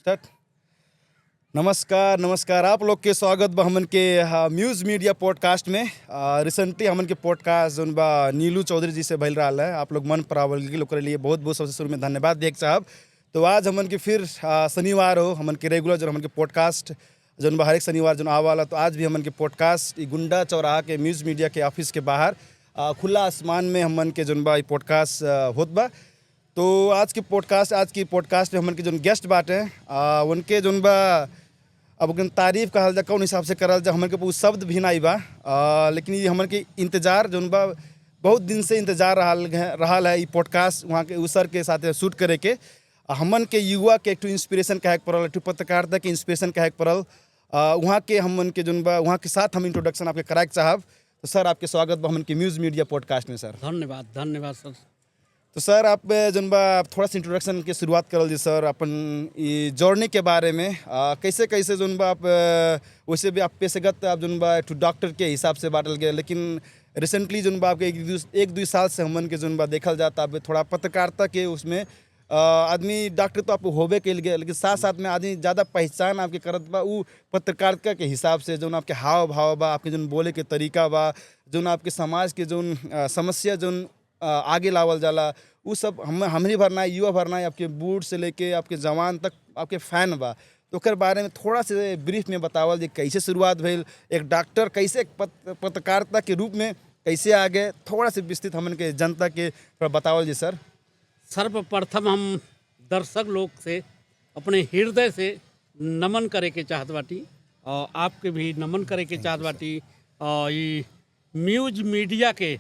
Start. नमस्कार नमस्कार, आप लोग के स्वागत बा हमन के म्यूज़ मीडिया पॉडकास्ट में। रिसेंटली हमन के पॉडकास्ट जोन बा नीलू चौधरी जी से भइल रहा है। आप लोग मन परावल के लोग लिए बहुत बहुत सबसे शुरू में धन्यवाद देख साहब। तो आज हमन के फिर शनिवार हो, हमन के रेगुलर जो हमन के पॉडकास्ट जोन बा हर एक शनिवार जो आवाला, तो आज भी हमन के पॉडकास्ट गुंडा चौराहा के म्यूज़ मीडिया के ऑफिस के बाहर खुला आसमान में हमन के जोन बा पॉडकास्ट होत बा। तो आज की पॉडकास्ट में हमन के जोन गेस्ट बाटे उनके जोन बा अब उनके तारीफ कहल जा कौन हिसाब से करल जा, हमन के वो शब्द भी नहीं बा। लेकिन ये हमन के इंतजार जोन बा बहुत दिन से इंतजार रहल है। ये पॉडकास्ट वहाँ के उसर के साथ शूट करे के हमन के युवा के एक इंस्पिरेशन कहे पड़ल, एक पत्रकारिता के इंस्पिरेशन कहे पड़ल। वहाँ के हमन के जोन बा वहाँ के साथ हम इंट्रोडक्शन आपके कराए चाहब। तो सर आपके स्वागत बा हमन के म्यूज़ मीडिया पॉडकास्ट में। सर धन्यवाद धन्यवाद सर। तो सर आप जोन बा थोड़ा सा इंट्रोडक्शन के शुरुआत करल जी सर, अपन ये जर्नी के बारे में कैसे कैसे जोन बा आप वैसे भी आप पेशेगत आप जोन बा एक डॉक्टर के हिसाब से बांटल गए, लेकिन रिसेंटली जोन बा आपके एक दो साल से हमन के जोन बा देखल जाता अब थोड़ा पत्रकारिता के उसमें आदमी डॉक्टर तो आप होबे के लिए, लेकिन साथ साथ में आदमी ज़्यादा पहचान आपके करत बा वो पत्रकारिता के हिसाब से जोन आपके हाव भाव बा, आपके जोन बोले के तरीका बा, जोन आपके समाज के जोन समस्या जोन आगे लावल जाला वो सब हमरी भरना है, युवा भरना है, आपके बूढ़ से लेके आपके जवान तक आपके फ़ैन बा। तो ओकर बारे में थोड़ा से ब्रीफ में बतावल जी कैसे शुरुआत भइल, एक डॉक्टर कैसे पत्रकारिता के रूप में कैसे आगे, थोड़ा से विस्तृत हमन के जनता के थोड़ा बतावल जी सर। सर्वप्रथम हम दर्शक लोग से अपने हृदय से नमन करे के चाहत बाटी और आपके भी नमन करे के चाहत बाटी और ये म्यूज़ मीडिया के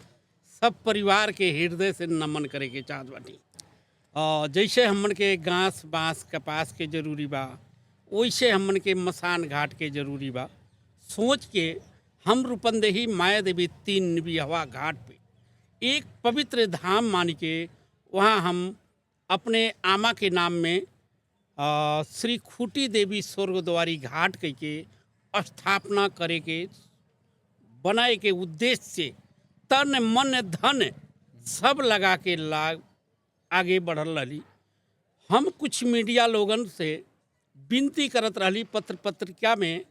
सब परिवार के हृदय से नमन करे के चाहत बाटी। और जैसे हमन के घास बाँस कपास के जरूरी बा, वैसे हमन के मसान घाट के जरूरी बा। सोच के हम रूपंदेही माया देवी 3 निबिहवा घाट पे एक पवित्र धाम मान के वहाँ हम अपने आमा के नाम में श्री खूटी देवी स्वर्गद्वारी घाट के स्थापना करे के बनाए के उद्देश्य से तन मन धन सब लगा के आगे बढ़ल रही। हम कुछ मीडिया लोगन से विनती करत रही पत्रिका में,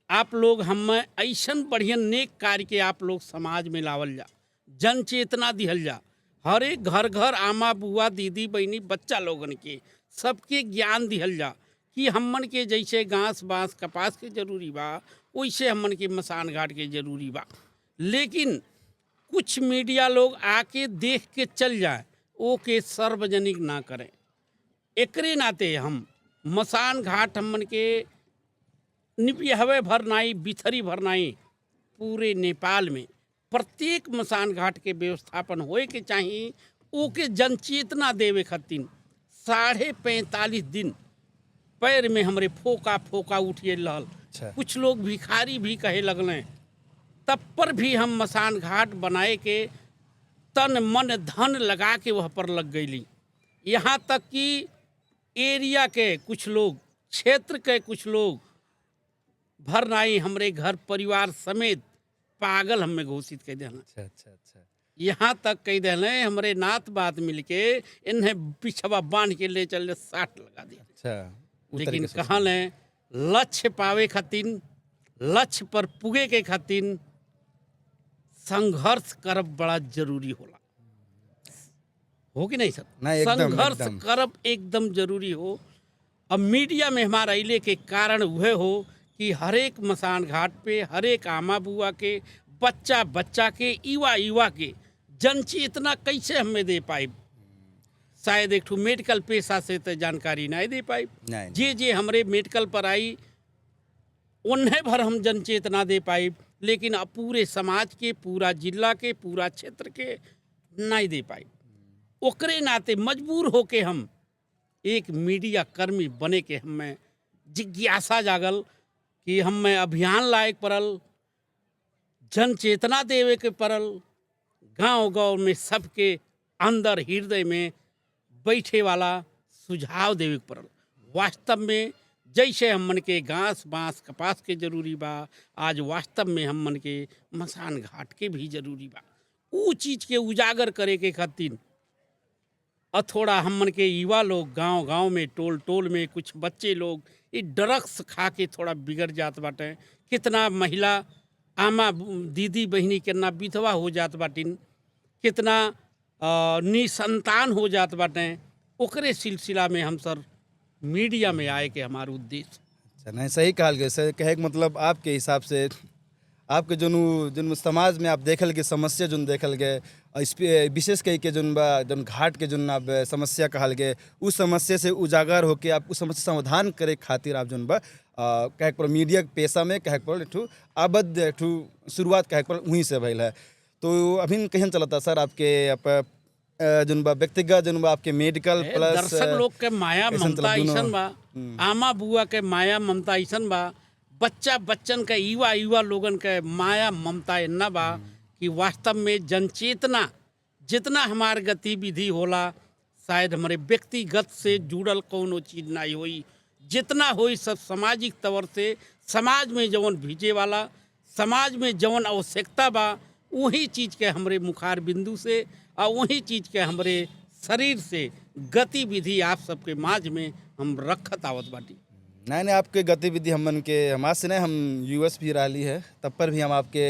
आप लोग हम ऐसन बढ़िया नेक कार्य के आप लोग समाज में लावल जा, जन चेतना दिहल जा, हर एक घर घर आमा बुआ दीदी बहनी बच्चा लोगन के सबके ज्ञान दिहल जा कि हमन के जैसे घास बाँस कपास के जरूरी बा वैसे हमन के मसान घाट के जरूरी बा। लेकिन कुछ मीडिया लोग आके देख के चल जाए, वो के सार्वजनिक ना करें। एकरे नाते हम मसान घाट हमन के निबिहवे भरनाई बिथरी भरनाई पूरे नेपाल में प्रत्येक मसान घाट के व्यवस्थापन होए के चाहिए। ओके जनचेतना देवे खातिर 45.5 दिन पैर में हमरे फोका फोका उठिए रहल। कुछ लोग भिखारी भी कहे लगले, तब पर भी हम मसान घाट बनाए के तन मन धन लगा के वह पर लग गईली। यहाँ तक कि एरिया के कुछ लोग, क्षेत्र के कुछ लोग भरनाई हमरे घर परिवार समेत पागल हमें घोषित कह देना। अच्छा। यहाँ तक कह देने हमरे नात बात मिलके इन्हें पिछवा बांध के ले चल 60 लगा दिया। अच्छा। लेकिन कहाँ ले लक्ष्य पावे खातिर, लक्ष्य पर पुगे के खातिर संघर्ष करब बड़ा जरूरी होला, हो कि नहीं सर? संघर्ष करब एकदम जरूरी हो। अब मीडिया में हमारा अइले के कारण वह हो कि हर एक मसान घाट पे हर एक आमा बुआ के बच्चा बच्चा के युवा के जनचेतना कैसे हमें दे पाए। शायद एक ठो मेडिकल पेशा से तो जानकारी नहीं दे पाई, जे हमरे मेडिकल पर आई उन्हें भर हम जनचेतना दे पाए, लेकिन अब पूरे समाज के, पूरा जिला के, पूरा क्षेत्र के नहीं दे पाए। ओकरे नाते मजबूर होके हम एक मीडिया कर्मी बने के हमें जिज्ञासा जागल कि हमें अभियान लायक पड़ल, जन चेतना देवे के पड़ल, गांव में सबके अंदर हृदय में बैठे वाला सुझाव देवे के पड़ल। वास्तव में जैसे हमन के घास बाँस कपास के जरूरी बा, आज वास्तव में हमन के मसान घाट के भी जरूरी बा। वो चीज़ के उजागर करे के खातिर और थोड़ा हमन के युवा लोग गांव गांव में टोल टोल में कुछ बच्चे लोग ये ड्रग्स खा के थोड़ा बिगड़ जात बाटे। कितना महिला आमा दीदी बहिनी कितना विधवा हो जात बाटिन, कितना निसंतान हो जात बाटे। ओकरे सिलसिला में हम सर मीडिया में आए के हमारा उद्देश्य। अच्छा, नहीं सही कहल गया सर। कहे के मतलब आपके हिसाब से आपके जोन समाज में आप देखल के समस्या जोन देखल गए, इस पे विशेष कही के जोन बा जोन घाट के जोन आप समस्या कहल गए, उस समस्या से उजागर होके आप उस समस्या समाधान करे खातिर आप जोन बा कहे पर मीडिया के पेशा में कहे पर एक आबद्ध एक शुरुआत कहे पर वहीं से भइल है। तो अभी कहीं चलता सर आपके जोन बा व्यक्तिगत जोन बा आपके मेडिकल प्लस दर्शक लोग के माया ममता ऐसन बा, आमा बुआ के माया ममता ऐसन बा, बच्चा बच्चन के युवा युवा लोगन के माया ममता इतना बा कि वास्तव में जनचेतना जितना हमार गतिविधि होला शायद हमारे व्यक्तिगत से जुड़ल कोनो चीज नहीं होई, जितना होई सब सामाजिक तौर से समाज में जवन भिजे वाला, समाज में जवन आवश्यकता बा वही चीज़ के हमरे मुखार बिंदु से और वही चीज़ के हमरे शरीर से गतिविधि आप सबके माझ में हम रखत आवत बाटी। नहीं नहीं, आपके गतिविधि हमन के हमारे से नहीं, हम यूएस भी रही है तब पर भी हम आपके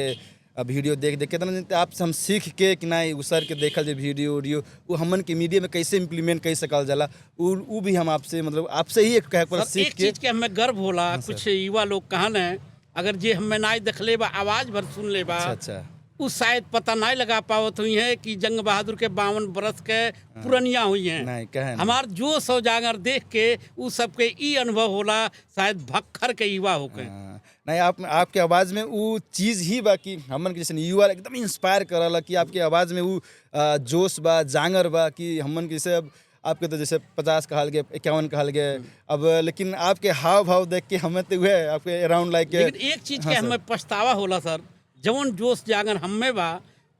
वीडियो देख देख के तो आपसे हम सीख के कि नहीं उसर के देखल जो वीडियो वो हमन के मीडिया में कैसे इम्प्लीमेंट कर सकल जाला वो भी हम आपसे मतलब आपसे ही एक कहे पर सीख एक चीज़ के हमें गर्व होला। कुछ युवा लोग कहन है अगर जे हमें नाई देख ले बा आवाज़ भर सुन ले बा, अच्छा उस शायद पता नहीं लगा पावत हुई है कि जंग बहादुर के 52 बरस के पुरनिया हुई हैं। नहीं कहे हमार जो सौजागर देख के उस सबके ई अनुभव होला शायद भक्खर के युवा होके। नहीं आपके आवाज़ में वो चीज़ ही बा कि हमन के जैसे युवा एकदम इंस्पायर करला कि आपके आवाज़ में वो जोश बा जांगर बा कि हमन के जैसे अब आपके तो जैसे 50 कहल गए 51 कहल गए अब, लेकिन आपके हाव भाव देख के हमें तो हुए आपके अराउंड लाइक। लेकिन एक चीज़ के हमें पछतावा होला सर, जवन जोश जागर हमें बा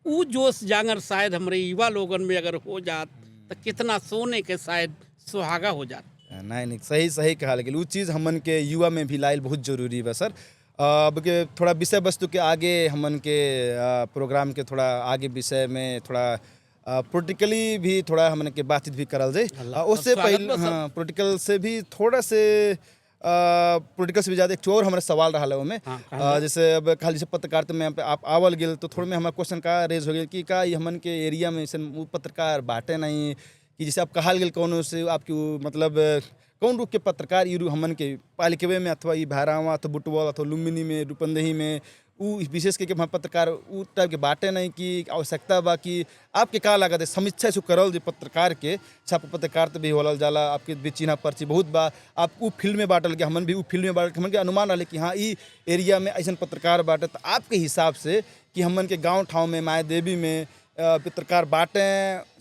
वो जोश जागर शायद हमारे युवा लोगन में अगर हो जात तो कितना सोने के शायद सुहागा हो जात। नहीं नहीं, सही सही कहा। लेकिन वो चीज़ हमन के युवा में भी लाइल बहुत जरूरी बा सर। अब के थोड़ा विषय वस्तु के आगे हमन के प्रोग्राम के थोड़ा आगे विषय में थोड़ा पॉलिटिकली भी थोड़ा हमन के बातचीत भी करल जाए। उससे पहले हाँ पॉलिटिकल से भी थोड़ा से पॉलिटिकल से भी ज़्यादा एक और हमारे सवाल रहा है उसमें। जैसे अब खाली जैसे पत्रकारिता में आप आवल गए तो थोड़ा में हमारा क्वेश्चन का रेज हो गया कि का ये हमन के एरिया में ऐसे पत्रकार बाटे नहीं कि जैसे आप कहल गए कौन से आपकी मतलब कौन रूप के पत्रकार ये हमन के पालिकेवे में अथवा ये भैरावा अथवा बुटवल अथवा लुम्बिनी में रूपंदेही में वो विशेष करके हम पत्रकार वो टाइप के बाटे नहीं कि आवश्यकता बा कि आपके का लागत है समीक्षा से करल जो पत्रकार के छाप पत्रकारिता भी होल जाला आपके भी चिन्ह पर्ची बहुत बा आप वो फील्ड में बांटल के हमन भी वो फील्ड में बांटल हमन के अनुमान रहे कि हाँ ये एरिया में ऐसा पत्रकार बाटे। तो आपके हिसाब से कि हमन के गाँव ठाव में माया देवी में पत्रकार बाटे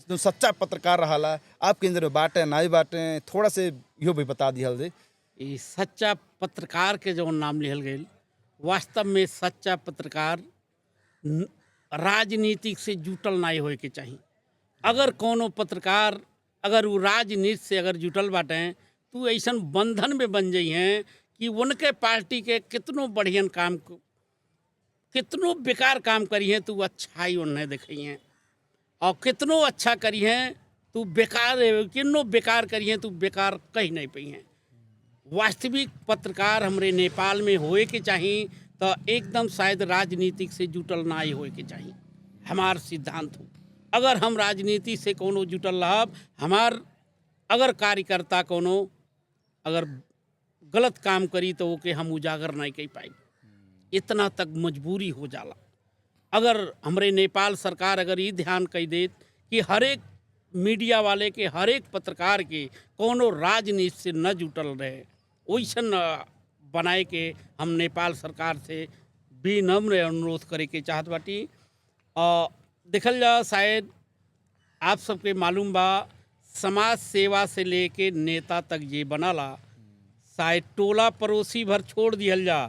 जो सच्चा पत्रकार रहा आपके अंदर में बाटे नहीं बाटे थोड़ा से यो भी बता दिया जाए। ये सच्चा पत्रकार के जो नाम लिहल गए वास्तव में सच्चा पत्रकार राजनीतिक से जुटल नहीं होए के चाहिए। अगर कोनो पत्रकार अगर वो राजनीति से अगर जुटल बाटे तो ऐसा बंधन में बन जाइ हैं कि उनके पार्टी के कितनों बढ़िया काम कितनों बेकार काम करी हैं तो अच्छाई उन्हें दिखाई हैं और कितनों अच्छा करी हैं तो बेकार कितनों बेकार करी हैं तो बेकार कहीं नहीं पई हैं। वास्तविक पत्रकार हमारे नेपाल में होए के चाहिए तो एकदम शायद राजनीतिक से जुटल ना ही होए के चाहिए। हमार सिद्धांत हो अगर हम राजनीति से कोनो जुटल रहब हमार अगर कार्यकर्ता कोनो अगर गलत काम करी तो ओके हम उजागर नहीं कर पाई, इतना तक मजबूरी हो जाला। अगर हमारे नेपाल सरकार अगर ये ध्यान कर दे कि हर एक मीडिया वाले के हर एक पत्रकार के कोनो राजनीति से न जुटल रहे वैसन बनाए के हम नेपाल सरकार से विनम्र अनुरोध करे के चाहत बाटी। और देखल जा शायद आप सबके मालूम बा समाज सेवा से लेके नेता तक ये बनाला शायद टोला पड़ोसी भर छोड़ दियल जा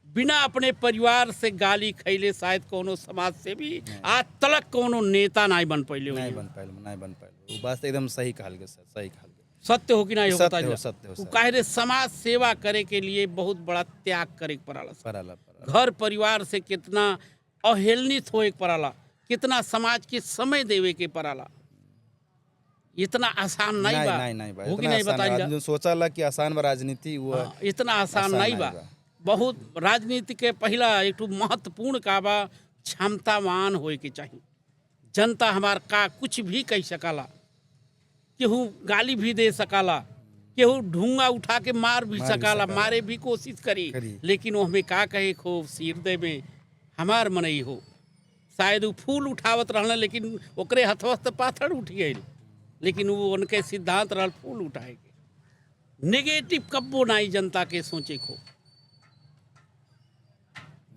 बिना अपने परिवार से गाली खैले शायद कोनो समाज से भी आज तलक कोनो नेता नहीं बन पाइले नहीं बन पाइल वो बात एकदम सही कहल गया सर, सही कहल गया। सत्य हो कि नहीं हो सत्य हो सत्य हो काहे समाज सेवा करे के लिए बहुत बड़ा त्याग करे के पड़ाला। घर परिवार से कितना अवहेलनित होए के पड़ाला, कितना समाज के समय देवे के पड़ाला। इतना आसान नहीं नहीं बा नहीं नहीं बा, हो कि इतना नहीं आसान बताइल आदमी जो सोचला कि आसान बा राजनीति वो हाँ, इतना आसान आसान नहीं नहीं बा। बा। बहुत राजनीति के पहला एक ठो महत्वपूर्ण का बा क्षमतावान होए के चाहिए। जनता हमार का कुछ भी कह सकला, केहू गाली भी दे सकला, केहू ढूंगा उठा के मार भी मार भी सकला, सकला। मारे भी कोशिश करी, करी। लेकिन वो हमें का कहे खो सिर दे में हमार मनई हो। शायद वो फूल उठावत रहना लेकिन ओकरे हथवा से पाथर उठ गई, लेकिन वो उनके सिद्धांत रहल फूल उठाए के। नेगेटिव कब्बो नहीं जनता के सोचे को।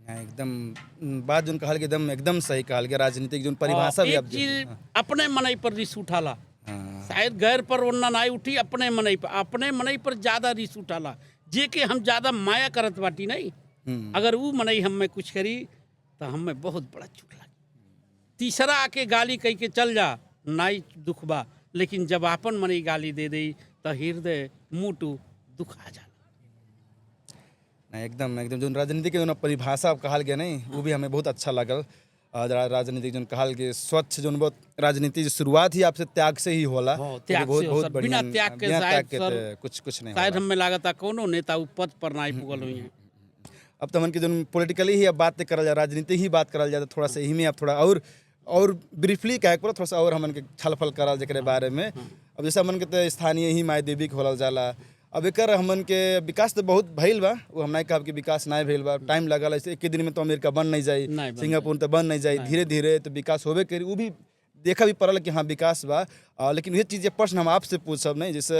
नहीं, एकदम बात जो कहल के एकदम सही कहल के राजनीतिक जो परिभाषा भी एक अब चीज अपने मनई पर रिस उठाला, हाँ। शायद गैर पर वरना नहीं उठी, अपने मनई पर ज्यादा रिस उठाला, जे के हम ज्यादा माया करत बाटी नहीं। अगर वो मनई हमें कुछ करी तो हमें बहुत बड़ा चुक लगी। तीसरा आके गाली कह के चल जा नाई दुख बा, लेकिन जब आपन मनई गाली दे दई तो हृदय मुटु दुख आ जाला। नहीं एकदम एकदम जो राजनीति के जो परिभाषा अब कहल गया नहीं वो भी हमें बहुत अच्छा लगल। राजनीति जो कहल के स्वच्छ जो बहुत राजनीति की शुरुआत ही आपसे त्याग से ही होला। हाँ, वो भी त्याग बहुत से हो बहुत सर, बढ़िया। बिना त्याग के बिना शायद के सर कुछ नहीं शायद होला। हमें लागता कोनो नेता उ पद पर नहीं पुगल हुई हैं। अब तो मन की जो पॉलिटिकली ही अब बात करल जाए, राजनीति ही बात करल जाए, तो थोड़ा सा यही में अब थोड़ा और ब्रीफली कहे पड़ा थोड़ा सा और हमन के छलफल करल जेकरे बारे में। अब जैसे हमन के तो स्थानीय ही माई देवी के होलल जाला। अब एकर हमन के विकास तो बहुत भइल बा, वो हम नहीं कहब कि विकास नहीं भइल बा, टाइम लगल। ऐसे एक दिन में तो अमेरिका बन नहीं जाई, नहीं बन सिंगापुर तो बन नहीं जाई, धीरे धीरे तो विकास होबे करी। वो भी देखा भी पड़ल कि हाँ विकास बा। लेकिन ये चीज़ प्रश्न हम आपसे पूछब नहीं, जैसे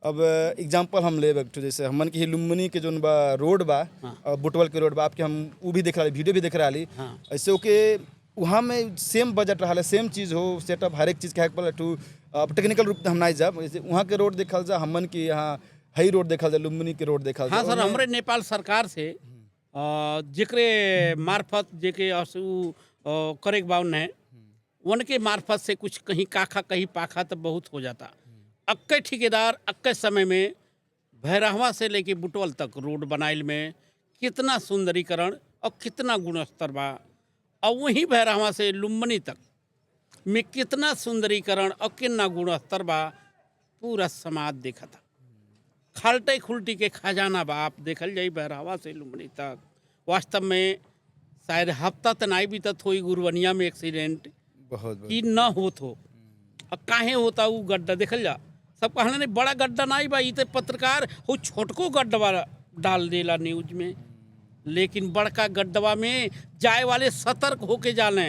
अब एग्जाम्पल हम लेब एक ठो, जैसे हमन के ही लुम्बिनी के जोन बा रोड बा, बुटवल के रोड बा, आपके हम वो भी देख रहा वीडियो भी देख रहा ली। हाँ। ऐसे ओके वहाँ में सेम बजट रहा, सेम चीज़ हो, सेटअप हर एक चीज़ के पड़े टू टेक्निकल रूप से हम नहीं जाब। जैसे वहाँ के रोड देखल जा, हमन की यहाँ हई रोड देखल जा, लुम्बिनी के रोड देखल जा। हाँ सर, हमरे नेपाल सरकार से जेकरे मार्फत जेके असु करे बाउन है, उनके मार्फत से कुछ कहीं काखा कहीं पाखा तो बहुत हो जाता। अक्के ठेकेदार अक्के समय में भैरहवा से लेके बुटवल तक रोड बनाइल में कितना सुंदरीकरण और कितना गुणस्तर बा, और वहीं भैरहवा से लुम्बिनी तक में कितना सुंदरीकरण और कितना गुणस्तर बा, पूरा समाज देखा था। खाल्टे खुल्टी के खजाना बा, आप देखल जाई बहरावा से लुम्बिनी तक। वास्तव में शायद हफ्ता तो नहीं बीतत हो गुरवनिया में एक्सीडेंट बहुत कि न होत हो। अब काहे होता वो गड्ढा देखल जा, सब कहना नहीं बड़ा गड्ढा नहीं बा, इते पत्रकार हो छोटको गड्ढा डाल देला न्यूज में, लेकिन बड़का गड्ढवा में जाए वाले सतर्क होके जाले।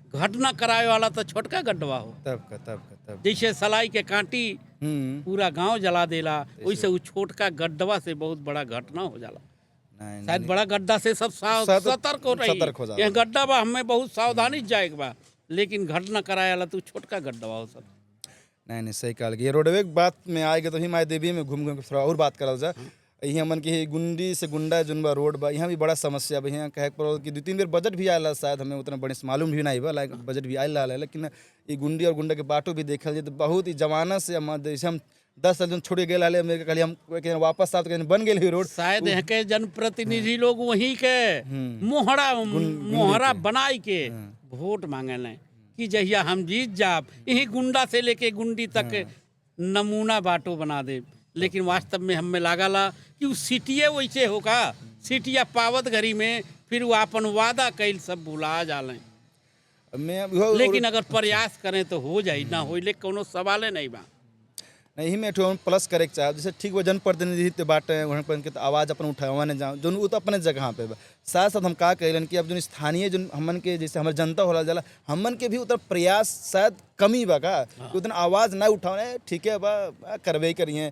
घटना कराए वाला तो छोटका गड्ढवा हो, तब जैसे सलाई के कांटी पूरा गांव जला देला, वैसे वो छोटका गड्ढवा से बहुत बड़ा घटना हो जाला। नहीं, शायद बड़ा गड्ढा से सब सतर्क हो रही। यह गड्ढा बा हमें बहुत सावधानी जाए बा, लेकिन घटना कराए वाला तो छोटका गड्ढवा हो सब। नहीं सही कहल गया। रोडवे के बात में आएगा तो ही माई देवी में घूम के थोड़ा और बात करल जा। यहाँ मन की गुंडी से गुंडा जोन बा रोड बा, यहाँ भी बड़ा समस्या बा। यहाँ कहे पड़ो कि 2-3 बेर बजट भी आयल, शायद हमें उतना बड़े से मालूम भी नहीं बा, लाइक बजट भी आयल है। लेकिन ये गुंडी और गुंडा के बाटो भी देखल जाए तो बहुत ही जमाना से जैसे हम 10 साल जो छोड़ गए अमेरिका, कहली हम वापस साथ बन गए रोड। शायद यहाँ के जनप्रतिनिधि लोग वहीं के मोहरा बनाई के वोट मांगे लें कि जहिया हम जीत जाब यही गुंडा से लेके गुंडी तक नमूना बाटो बना दे। लेकिन वास्तव में हमें लागला कि वो सिटिये वैसे होगा, सिटिया पावत घड़ी में फिर वो अपन वादा कैल सब भुला जाले। लेकिन अगर प्रयास करें तो हो जाए, ना हो ले कोनो सवाल नहीं बा। नहीं में प्लस करे के चाहे, जैसे ठीक वो जनप्रतिनिधित्व बाटे वहाँ पर इनके आवाज़ अपन उठावा नहीं जाओ जो वो तो अपने जगह पे बा। साथ साथ हम का कहलन कि अब जो स्थानीय जो हमन के जैसे हमारे जनता होला जाला, हमन के भी उतना प्रयास शायद कमी बा का, उतना आवाज़ ना उठावे। ठीक है बा, करवे करिए,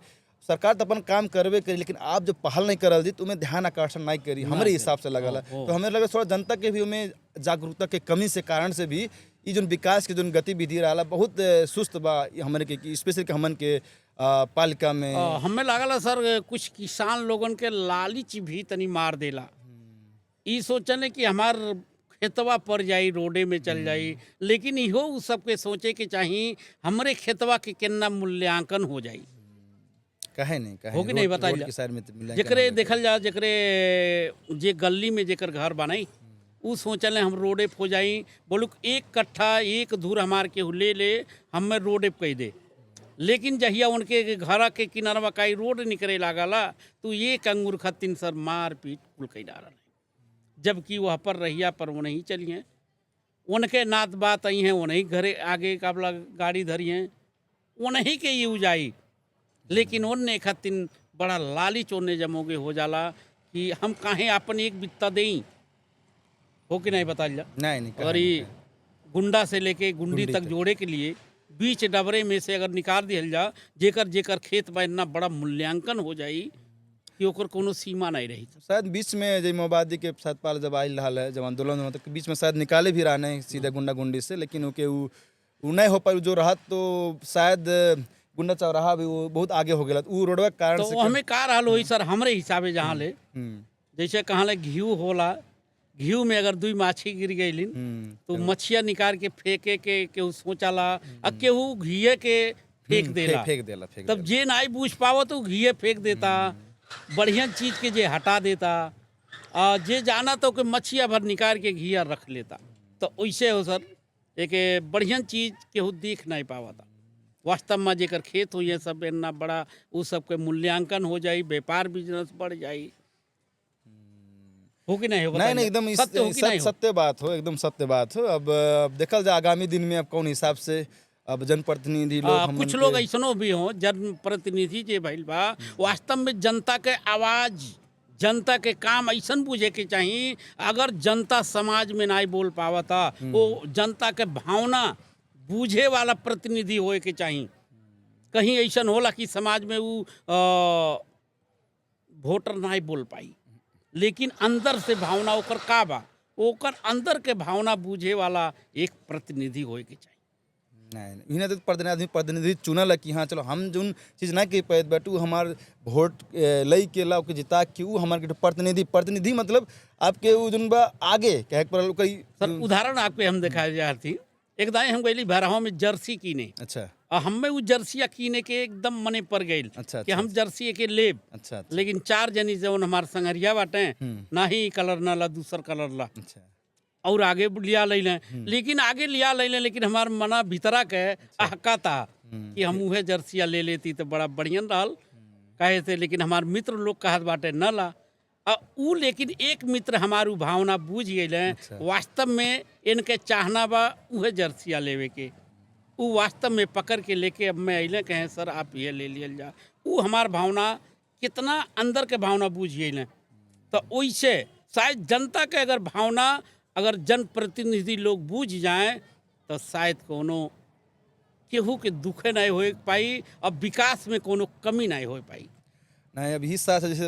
सरकार तो अपन काम करवे करी, लेकिन आप जो पहल नहीं करल दी तो उमें ध्यान आकर्षण नहीं करी हमारे हिसाब से लगल। तो हमें लगे थोड़ा जनता के भी उमें जागरूकता के कमी से कारण से भी ये जो विकास के जो गतिविधि रहा बहुत सुस्त बा हमारे के, स्पेशल के हमन के पालिका में। हमें लागला सर कुछ किसान लोगन के लालच भी तनी मार देला, ई सोचने कि हमार खेतवा पर जाई रोडे में चल जाई, लेकिन इहो उ सबके सोचे के चाहिए हमरे खेतवा के कितना मूल्यांकन हो जाई। कहे नहीं हो कि नहीं बताइए, जेकरे देखल जा जेकरे जे गली में जेकर घर बनाई ऊ सोचल हम रोडे हो जाई, बोलू एक कट्ठा एक धूर हमार के ले ले हमें रोडे कह दे। लेकिन जहिया उनके घर के किनारवा काई रोड निकले लागला तो एक अंगूर खतिन सर मार पीट कुल कई डारा नहीं, जबकि वह पर रहिया पर वो नहीं चली हैं, उनके नात बात आई हैं, उन्हीं घरे आगे काबला गाड़ी धरी हैं, उन्हीं के यूज आई। लेकिन उनने खतिन बड़ा लालच उन्ने जमोगे हो जाला कि हम काहे अपन एक बित्ता दें, हो कि नहीं बता जा। नहीं और ये गुंडा से लेके गुंडी तक जोड़े के लिए बीच डबरे में से अगर निकाल दिया जा, जेकर जेकर खेत में इतना बड़ा मूल्यांकन हो जाई कि ओकर कोनो सीमा नहीं रही। शायद बीच में जब माओवादी के सतपाल जब आयल रहा है, जब आंदोलन में, तो बीच में शायद निकाले भी रहा नहीं सीधे गुंडा गुंडी से, लेकिन ओके वो नहीं हो पाई जो रहा, तो शायद गुंडा चौराहा भी वो बहुत आगे हो गया वो रोडवा के कारण तो से। हमें का रहा हो सर हमरे हिसाबे जहाँ ले जैसे कहाँ ले घी होला, घी में अगर दुई माछी गिर गई तो मछिया निकाल के फेंके के केहू सोचाला आ केहू घिये के फेंक देला, तब जे नहीं बूझ पावो तो घिये फेंक देता, बढ़िया चीज के जे हटा देता, जे जाना तो के मछिया भर निकाल के घिया रख लेता। तो वैसे हो सर एक बढ़िया चीज केहू देख नहीं पावा था। वास्तव में जेकर खेत हो ये सब इतना बड़ा वो सब के मूल्यांकन हो जाई, व्यापार बिजनेस बढ़ जाई, हो कि नहीं हो? नहीं एकदम सत्य बात हो, एकदम सत्य बात हो। अब देखल जाए आगामी दिन में अब कौन हिसाब से अब जनप्रतिनिधि लोग कुछ लोग ऐसनो भी हों जनप्रतिनिधि जे भइल बा, वास्तव में जनता के आवाज जनता के काम ऐसन बुझे के चाहिए। अगर जनता समाज में नहीं बोल पावता वो जनता के भावना बूझे वाला प्रतिनिधि होए के चाहिए। कहीं ऐसन होला कि समाज में वो वोटर नहीं बोल पाई, लेकिन अंदर से भावना ओकर का बा, ओकर अंदर के भावना बूझे वाला एक प्रतिनिधि होए के चाहिए। नहीं इन्हें तो प्रतिनिधि चुनल है कि हाँ चलो हम जोन चीज़ ना के पैद बैठू हमार वोट लई के ला के जिता के वो हमारे प्रतिनिधि मतलब आपके वो जोन बा आगे कहे पर कई सर उदाहरण आपके हम दिखाए जा रही थी। एक दाएं हम गई भराहों में जर्सी कीने, अच्छा, और हमें वो जर्सिया कीने के एकदम मने पर गई अच्छा, कि हम जर्सी के लेब, अच्छा, लेकिन चार जनी जौन हमारे संगरिया बाटे ना ही कलर ना ला दूसर कलर ला, अच्छा, और आगे लिया ले लें, लेकिन आगे लिया ले लें, लेकिन हमार मना भीतरा के अहका था कि हम उहे जर्सिया ले लेती तो बड़ा बढ़िया रहल कहे थे, लेकिन हमार मित्र लोग कहत बाटे न ला। ऊ लेकिन एक मित्र हमारू भावना बूझ गए, वास्तव में इनके चाहना बा उहे जर्सिया लेवे के, वो वास्तव में पकड़ के लेके अब मैं अइले कहें सर आप ये ले लिया जा, वो हमार भावना कितना अंदर के भावना बूझ गए। तो वैसे शायद जनता के अगर भावना अगर जनप्रतिनिधि लोग बूझ जाएं तो शायद कोनो केहू के दुखे नहीं हो पाई, अब विकास में कोनो कमी नहीं हो पाई। नहीं अब इस तरह से जैसे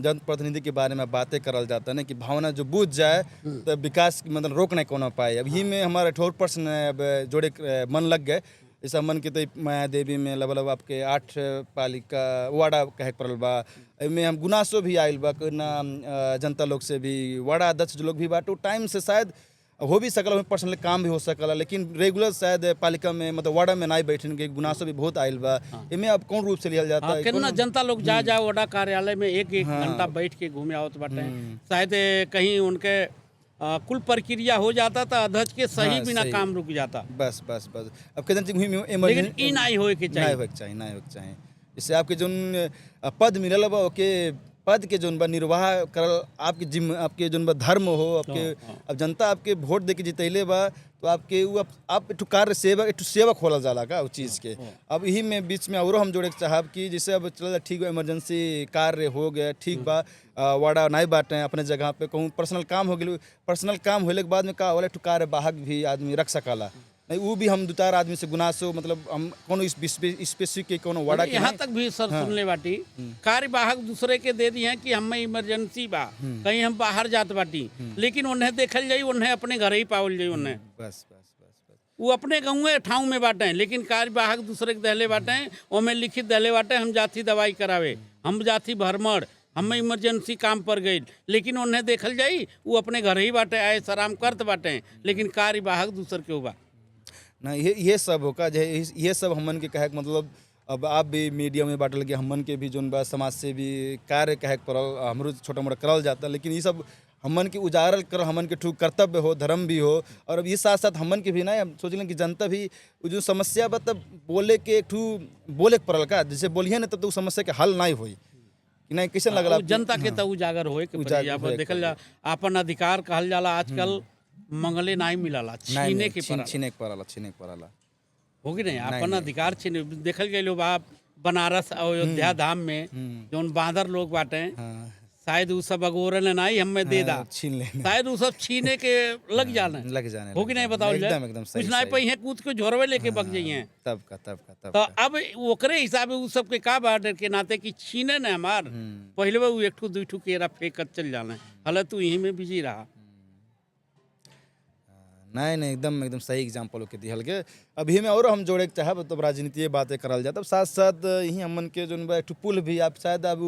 जनप्रतिनिधि के बारे में बातें करल जाता है ना कि भावना जो बूझ जाए तो विकास मतलब रोक नहीं कोनो पाए। अब ही में हमारा 18% अब जोड़े मन लग गए। जैसा मन के तो माया देवी में लगभग आपके 8 पालिका वाड़ा कहे पड़ल बा, में हम गुनासो भी आयल बा ना जनता लोग से भी, वाड़ा अध्यक्ष लोग भी बाटो टाइम से शायद हो भी सकल, पर्सनल काम भी हो सकल, लेकिन रेगुलर शायद पालिका में मतलब वार्ड में नहीं बैठने के गुनासो भी बहुत आयल बा। इनमें अब कौन रूप से लिया जाता है? कितना जनता लोग जा वार्ड कार्यालय में एक घंटा बैठ के घूमे आवत बाटे, शायद कहीं उनके कुल प्रक्रिया हो जाता था, अध्यक्ष के सही बिना काम रुक जाता। बस अब कहते लेकिन ई नहीं होए के चाहिए, नहीं होए के चाहिए। इससे आपके जो पद मिलल बा ओके पद के जोन बा निर्वाह करल आपके जिम आपके जोन बा धर्म हो आपके। अब जनता आपके वोट दे के जितैले बा तो आपके वो आप एक कार्य सेवक एक सेवक होला जाला का उस चीज़ के। अब यही में बीच में और हम जोड़े के चाहब कि जैसे अब चल ठीक है इमरजेंसी कार्य हो गया ठीक बा, वाड़ा नहीं बांटे अपने जगह पे, कहूँ पर्सनल काम हो गया, पर्सनल काम होने के बाद में का वाला कार्य वाहक भी आदमी रख सकाला नहीं, वो भी हम 2-4 आदमी से गुनासो मतलब हम कोनो स्पेसिफिक के कोनो वाड़ा के यहाँ तक भी सर सुनले बाटी कार्यवाहक दूसरे के दे दी हैं कि हमें इमरजेंसी बा कहीं हम बाहर जात बाटी, लेकिन उन्हें देखल जाई उन्हें अपने घर ही पावल जाई उन्हें बस वो अपने गाँव ठाव में बाटे, लेकिन कार्यवाहक दूसरे के दहले बाटे, ओमें लिखित दहले बाटे हम जाती दवाई करावे, हम जाती भरमड़, हमें इमरजेंसी काम पर गई, लेकिन उन्हें देखल जाई वो अपने घर ही बाटे आए सराम करत बाटे, लेकिन कार्यवाहक दूसर के बा ना। ये सब होगा ये सब हमन के कहे मतलब अब आप भी मीडिया में बांटल के हमन के भी जोन बा समाज से भी कार्य कहे पर हमरो छोटा मोटा करल जाता, लेकिन ये सब हमन के उजागर कर हमन के ठूक कर्तव्य हो, धर्म भी हो। और अब इस साथ साथ हमन के भी ना हम सोचलें कि जनता भी वो जो समस्या बा तब बोले के एक ठू बोले के पड़ल का, जैसे बोलिए ना तब तो समस्या के हल नहीं होई कि नहीं। कैसे लगला जनता के तो उजागर होए के पड़ी। अब देखल जा अपन अधिकार कहल जाला आजकल मंगले नहीं मिलला, छीने के पड़ला, छीने के पड़ला होगी नहीं अपन अधिकार छीने। देखल गए लोग आप बनारस अयोध्या धाम में जौन बांदर लोग बाटे, शायद वो सब अगोरल नहीं हमें दे दा, छीन ले, शायद वो सब छीने के लग जाने होगी नहीं। बताओ एकदम कुछ नहीं पे है कूद के झोरवे लेके बग जाइए तब का तो अब ओकरे हिसाब से उ सब के का बाडर के नाते कि छीने न हमार पहले वो एक ठू दू ठू केरा फेंकत चल जाना, हल तू यहीं में बिजी रहा। नहीं एकदम सही एग्जाम्पल के दिहल के। अभी में और हम जोड़े के चाहब तब राजनीति बातें करल जाए, तब साथ साथ यही हमन के जो एक पुल भी आप शायद अब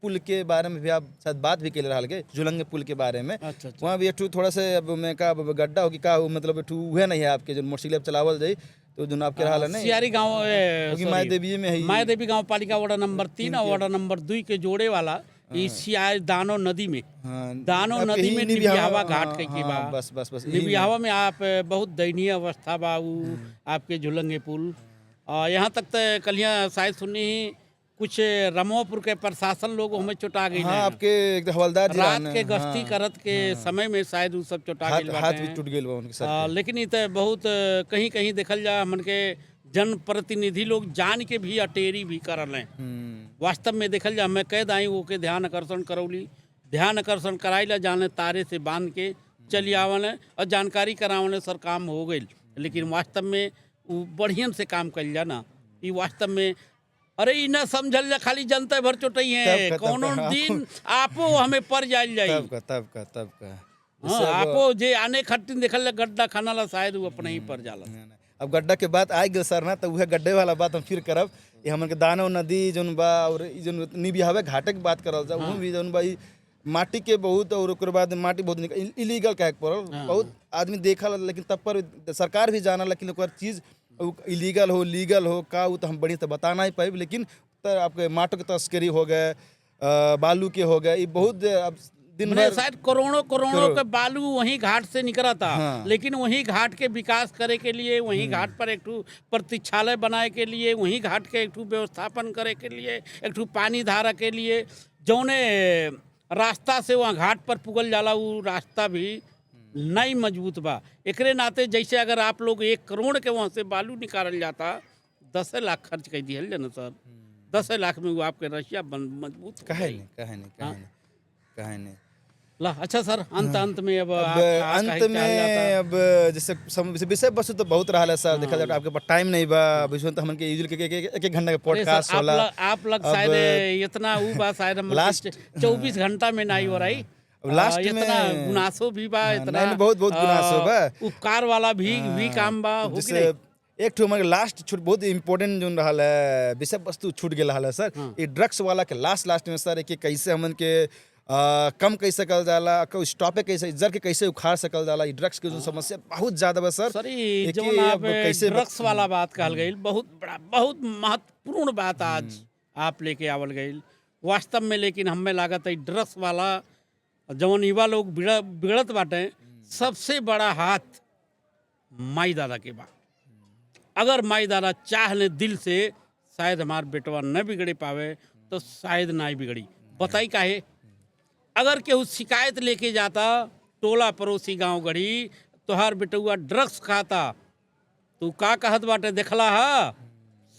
पुल के बारे में भी आप शायद बात भी कर रहा के जुलंग पुल के बारे में। अच्छा। वहाँ भी एक थोड़ा से अब मैं का गड्ढा हो कि का मतलब एक हुए नहीं है आपके जो मोटरसाइकिल चलावल जाए तो जो आपके रहा नहीं सियारी गाँव माय देवी में है, माय देवी गाँव पालिका वार्ड नंबर 3 और वार्ड नंबर 2 के जोड़े वाला सियार दानो नदी में, दानो नदी में निबियावा घाट के बा। बस निबियावा में आप बहुत दयनीय अवस्था बा आपके झुलंगे पुल। यहाँ तक तो कलिया शायद सुनी कुछ रमोपुर के प्रशासन लोग हमें चुटा गई, आपके हवलदार रात के गश्ती करत के समय में शायद वो सब चुटा गई, हाथ भी टूट गए। लेकिन ये बहुत कहीं कहीं देखल जा मन के जनप्रतिनिधि लोग जान के भी अटेरी भी करल हैं। वास्तव में देखल जा मैं कैद आई वो के ध्यान आकर्षण करौली, ध्यान आकर्षण कराइला जाने तारे से बांध के चली आवल और जानकारी करावल सर काम हो गई। लेकिन वास्तव में वो बढ़िया से काम कल जा ना, ये वास्तव में अरे ई ना समझल जा खाली जनता भर चोटई है, कोनो दिन आपो हमें पर जाइल जाई तब का आपो जे आने खट्टिन देखल गड्ढा खाना ला शायद वो अपने ही पर जाला। अब गड्ढा के बात आ गए सर ना, तो वह गड्ढे वाला बात हम फिर करब। ये हमन के दानो नदी जोन बा और जोन निबियावे घाटे के बात करल जा, वो भी जोन बा माटी के बहुत और ओकर बाद माटी बहुत इलीगल कहे पड़ल, बहुत आदमी देखल, लेकिन तब पर सरकार भी जानल लेकिन ओकर चीज इलीगल हो लीगल हो का वो तो हम बढ़िया तो बता नहीं पाए। लेकिन तो आपके माटो के तस्करी हो गए, बालू के हो गए, ये बहुत दिन भर शायद करोड़ों के बालू वहीं घाट से निकला था। लेकिन वहीं घाट के विकास करे के लिए, वहीं घाट पर एक प्रतीक्षालय बनाए के लिए, वहीं घाट के एक व्यवस्थापन करे के लिए, एक पानी धारा के लिए जौने रास्ता से वहाँ घाट पर पुगल जाला वो रास्ता भी नहीं मजबूत बा। एकरे नाते जैसे अगर आप लोग 1 करोड़ के वहाँ से बालू निकालल जाता, 10 लाख खर्च कर दिया ना सर, 10 लाख में वो आपके रशिया मजबूत कहे नहीं। ला अच्छा सर, अंत में अब जैसे विषय वस्तु तो बहुत रहा है सर। देखा जाए आपके पास टाइम नहीं बा, विषय तो हमन के एक घंटा के पॉडकास्ट होला। आप लग शायद इतना वो बा शायद हम लास्ट 24 घंटा में नहीं हो रही। लास्ट में इतना गुनासो भी बा, इतना बहुत गुनासो बा, उपकार वाला भी काम बा। जैसे एक ठो हमारे लास्ट छूट बहुत इम्पोर्टेंट जो रहा है विषय वस्तु छूट गया है सर, ये ड्रग्स वाला के लास्ट में सर, कि कैसे हमन के कम कैसे सकल जाला, स्टॉपे कैसे जर के कैसे उखाड़ सकल जाला। ड्रग्स के जो समस्या बहुत ज्यादा बा सर। जो आप ड्रग्स वाला बात कहल गई, बहुत महत्वपूर्ण बात आज आप लेके आवल गई वास्तव में। लेकिन हमें लागत है ड्रग्स वाला जवन युवा लोग बिगड़त बाटे, सबसे बड़ा हाथ माई दादा के बा। अगर माई दादा चाह ले दिल से, शायद हमार बेटवा न बिगड़े पावे तो शायद ना बिगड़ी। बताई काहे, अगर केहू शिकायत लेके जाता टोला पड़ोसी गांव गढ़ी तोहार बेटुआ ड्रग्स खाता, तू का कहत बाटे देखला हा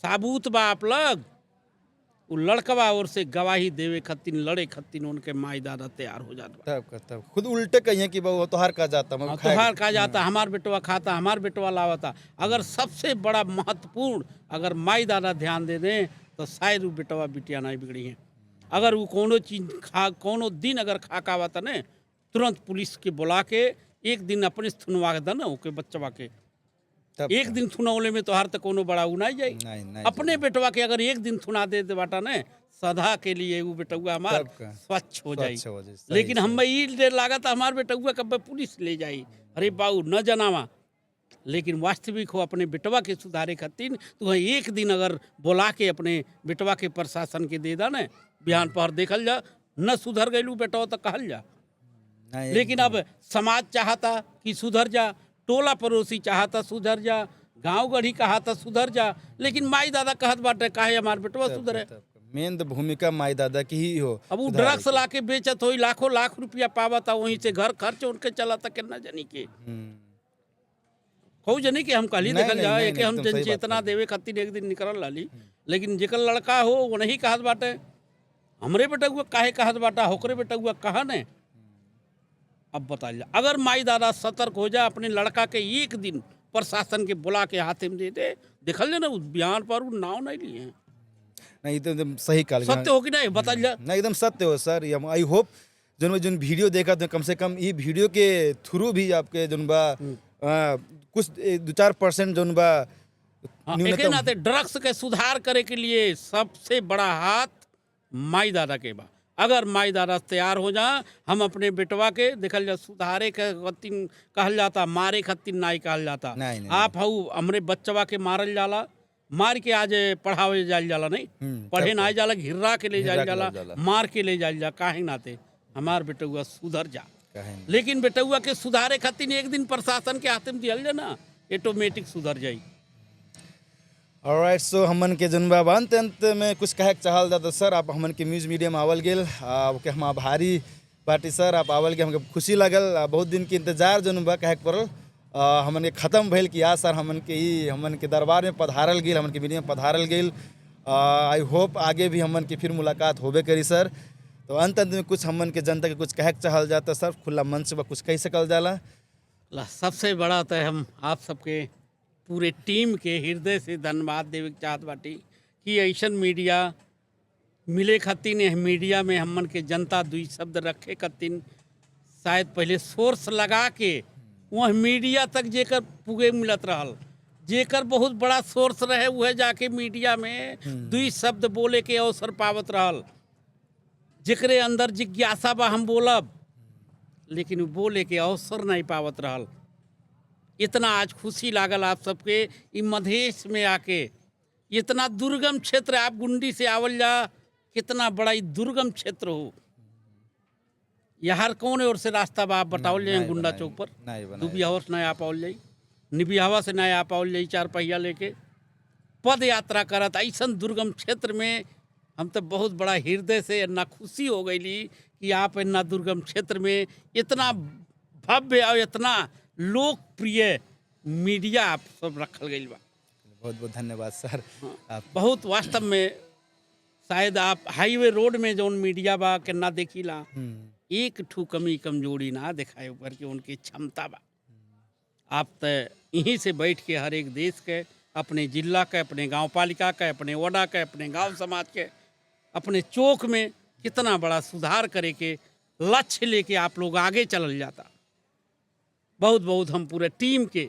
साबूत बा आप लग, वो लड़कवा और से गवाही देवे खत्तिन लड़े खत्तिन उनके माई दादा तैयार हो जाता। तब खुद उल्टे कहिए कि वो तोहार का जाता, तोहार का जाता, हमार बेटवा खाता, हमार बेटवा लावता। अगर सबसे बड़ा महत्वपूर्ण अगर माई दादा ध्यान दे दें तो शायद वो बेटवा बिटिया नहीं बिगड़ी है। अगर वो कोनो चीज कोनो दिन अगर खाका आवता ने, तुरंत पुलिस के बुला के एक दिन अपने थुनवा के ना ओके बच्चवा के, एक दिन थुनौले में तोहार तो कोनो बड़ा नहीं जाई। अपने बेटवा के अगर एक दिन थुना दे बाटा ने, सदा के लिए वो बेटुआ हमार स्वच्छ हो जाई। लेकिन हम ये लागत हमार बेटुआ कब पुलिस ले जाई, अरे बाबू न जनावा। लेकिन वास्तविक हो अपने बेटवा के सुधारे खातिर तो एक दिन अगर बुला के अपने बेटवा के प्रशासन के दे दा न, बिहान पहर देखल जा न सुधर गई बेटवा तो कहल जा। नहीं, लेकिन अब समाज चाहता कि सुधर जा, टोला पड़ोसी चाहता सुधर जा, गांव गढ़ी कहता सुधर जा, लेकिन माई दादा कहत बाटे काहे हमार बेटवा सुधरे। मेन तो भूमिका माई दादा की ही हो। अब वो सुधारे ड्रग्स की। ला के बेचत हो, लाखों लाख रुपया पावता, वहीं से घर खर्च उनके चलाता कितना जनी के कहू जनी के हम कहली नहीं, देखल नहीं, जा नहीं, कि हम एकदम सही बात जनचेतना कहली। देवे खातिर एक दिन निकल लाली, लेकिन जेकर लड़का हो वो नहीं कहत बाटे हमरे बेटा हुआ काहे कहत बाटा, होकरे बेटा हुआ कहा ने। अब बताइए अगर माई दादा सतर्क हो जाए, अपने लड़का के एक दिन प्रशासन के बुला के हाथे में दे दे, देखल जाए ना उस बयान पर वो नाव नहीं लिए हैं। नहीं तो एकदम सही कहा। सत्य हो कि नहीं बताइए। नहीं एकदम सत्य हो सर। आई होप जोन वीडियो देखा तो कम से कम ये वीडियो के थ्रू भी आपके जोन बा कुछ 2-4% जोन बा हाँ, एक नाते ड्रग्स के सुधार करे के लिए सबसे बड़ा हाथ माई दादा के बा। अगर माई दादा तैयार हो जाए, हम अपने बेटवा के देखल जा सुधारे के खत्तिन कहल जाता, मारे खत्तिन नाई कहल जाता। नहीं, नहीं, आप हऊ हमरे बच्चवा के मारल जाला, मार के आज पढ़ावे जाल जाला, नहीं पढ़े ना जाला, घिर्रा के ले जाल जाला, मार के ले जाल जा, काहे नाते हमार बेटुआ सुधर जा। लेकिन बेटुआ के सुधारे खातिर एक दिन प्रशासन के हाथ में दियल जा ना, ऑटोमेटिक सुधर जाई। ऑलराइट, सो हमन के जन बा अंत में कुछ कहे के चाहल जाता सर। आप हमन के न्यूज़ मीडिया में आवल गेल, आपके हम आभारी बाटी सर। आप आवल के हमके खुशी लगल, बहुत दिन के इंतजार जन बा कहे के पड़ल, हमन के ख़त्म भइल कि आज सर हमन के ही हमन के दरबार में पधारल गेल, हमन के मीडिया में पधारल गेल। आई होप आगे भी हमन की फिर मुलाकात होबे करी सर। तो अंत में कुछ हमन के जनता के कुछ कहे के चाहल जाता सर, खुला मंच बा कुछ कह सकल जाला। सबसे बड़ा तो हम आप सबके पूरे टीम के हृदय से धन्यवाद देवे चाहत बाटी कि ऐसन मीडिया मिले खातिर मीडिया में हमन के जनता दुई शब्द रखे खातिर शायद पहले सोर्स लगा के वह मीडिया तक जेकर पुगे मिलत रहल, जेकर बहुत बड़ा सोर्स रहे वह जाके मीडिया में दुई शब्द बोले के अवसर पावत रहल। जेकरे अंदर जिज्ञासा बा हम बोलब, लेकिन बोले के अवसर नहीं पावत रहल। इतना आज खुशी लागल आप सबके इ मधेश में आके, इतना दुर्गम क्षेत्र, आप गुंडी से आवल जा, कितना बड़ा ई दुर्गम क्षेत्र हो। यहाँ कौन ओर से रास्ता बा आप बतावल जाए? गुंडा चौक पर दुबियावा से नहीं आ पावल जाई, निबियावा से नहीं आ पावल जाई, 4 पहिया लेके पद यात्रा करत ऐसन दुर्गम क्षेत्र में। हम तो बहुत बड़ा हृदय से इतना खुशी हो गई कि आप इतना दुर्गम क्षेत्र में इतना भव्य और इतना लोकप्रिय मीडिया आप सब रखल गई बा। बहुत बहुत धन्यवाद सर। आप बहुत वास्तव में शायद आप हाईवे रोड में जो मीडिया बा के ना देखीला, एक ठू कमी कमजोरी ना दिखाए ऊपर के उनकी क्षमता बा। आप तो यहीं से बैठ के हर एक देश के, अपने जिला के, अपने गांव पालिका के, अपने वडा के, अपने गांव समाज के, अपने चौक में कितना बड़ा सुधार करे के लक्ष्य लेके आप लोग आगे चल जाता। बहुत बहुत हम पूरे टीम के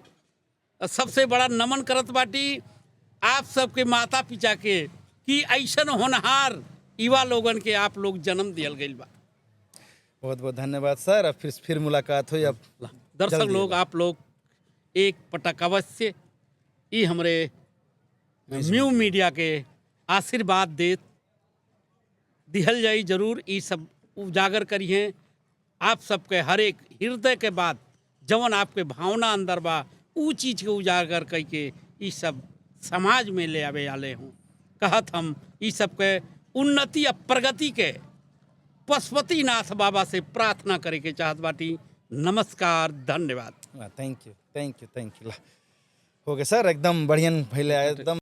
सबसे बड़ा नमन करत बाटी आप सबके माता पिता के कि ऐसन होनहार युवा लोगन के आप लोग जन्म दियल गई बा। बहुत बहुत धन्यवाद सर। अब फिर मुलाकात हुई। अब दर्शक लोग आप लोग एक पटक अवश्य ये हमारे न्यू मीडिया के आशीर्वाद देत दिहल जाई, जरूर ये सब उजागर करिए। आप सबके हर एक हृदय के बाद जवन आपके भावना अंदर बा ऊ चीज़ के उजागर करके ये सब समाज में ले आवे आले हूँ। कहत हम ये सब के उन्नति और प्रगति के पशुपतिनाथ बाबा से प्रार्थना करे के चाहत बाटी। नमस्कार, धन्यवाद। Thank you. हो गया सर, एकदम बढ़िया भैले एकदम।